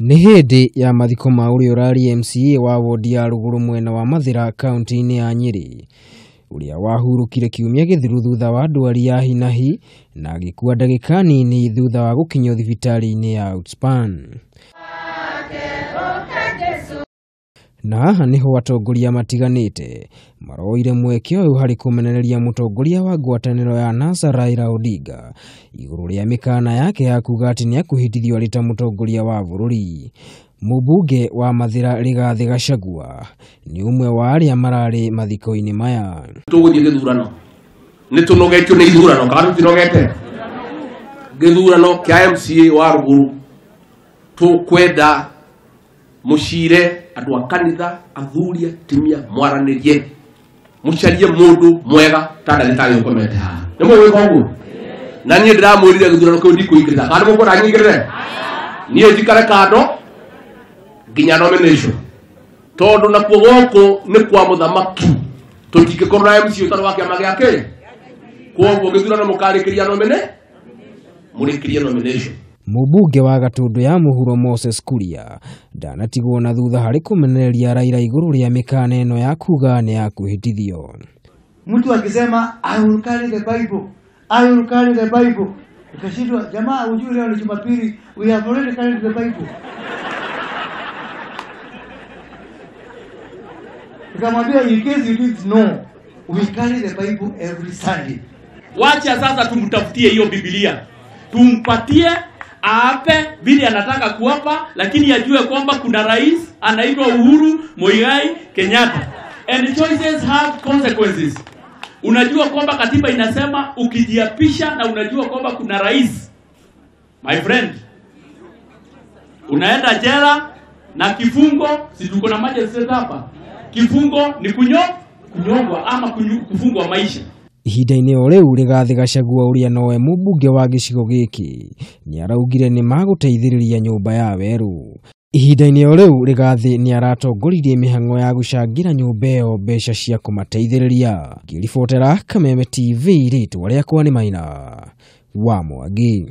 Nĩ hĩndĩ ya mathiko ma ũrĩa ũrarĩ MCA wa wadi ya Ruguru mwena wa Mathira kaunti-inĩ ya Nyiri, uria wahurukire kiumia gĩthiru thutha wa ndwari ya hi na hi na agĩkua ndagĩka nini thutha wa gũkinyio thibitari-ini ya Outspan. Na haha niho atongoria matiganite maroire mweke ũyũ harĩ kumenereria mutongoria wa ngwataniro ya NASA Raila Odinga iguru rĩa mikaana yake ya kuuga atĩ nĩ akwihitithio arĩ ta mutongoria wa bũrũri. Mũmbunge wa Mathira Rigathi Gachagua nĩ ũmwe wa arĩa mararĩ mathiko-inĩ maya. Tũgũthiĩ gĩthurano nĩ tũnogetio nĩ ithurano kana tũtinogete gĩthurano kĩa MCA wa Ruguru tũkwenda mushire andu a kanitha athuria timia mwaranirie mucarie mundu mwega ta ndagĩtarĩ ukomete haha nĩ mwĩka ũguo na niĩ ndiramwĩrire gĩthurano kĩu ndikũingĩrĩra kana mũkũra nyingĩrĩre niĩ njikare kando nginya nomination tondu na kuogoko nĩ kwa muthamaki tũtingĩkorwo na MC ũtarĩ wa kĩama gĩake kwoguo gĩthurano mũkarĩkĩria nomination. Mũmbunge wa Gatundu ya Mũhuro Moses Kuria ndanatigwo na thutha harĩ kumenereria Raila iguru rĩa mikaana ĩno ya kuuga nĩ akwihitithio. Mtu akisema wahurukire the Bible, wahurukire the Bible, ukashindwa jamaa ujue leo ni Jumapili, we have already carried the Bible. Tukamwambia in case you didn't know, we carry the Bible every Sunday. Wacha sasa tumtafutie hiyo Biblia, tumpatie aape vile anataka kuapa, lakini ajue kwamba kuna rais anaitwa Uhuru Muigai Kenyatta and choices have consequences. Unajua kwamba katiba inasema ukijiapisha na unajua kwamba kuna rais, my friend, unaenda jela na kifungo. Si tuko na magistrate hapa, kifungo ni kunyongwa ama kufungwa maisha. Ihinda-inĩ o rĩu Rigathi Gachagua ũrĩa nowe mũmbunge wa gĩcigo gĩkĩ nĩ araugire nĩ magũteithĩrĩria nyũmba ya Weru. Ihinda-inĩ o rĩu Rigathi nĩ aratongoririe mĩhang'o ya gũcangira nyũmba ĩyo mbeca cia kũmateithĩrĩria. Ngĩribotera Kameme TV, rĩtwa rĩakwa nĩ Maina wa Mwangi.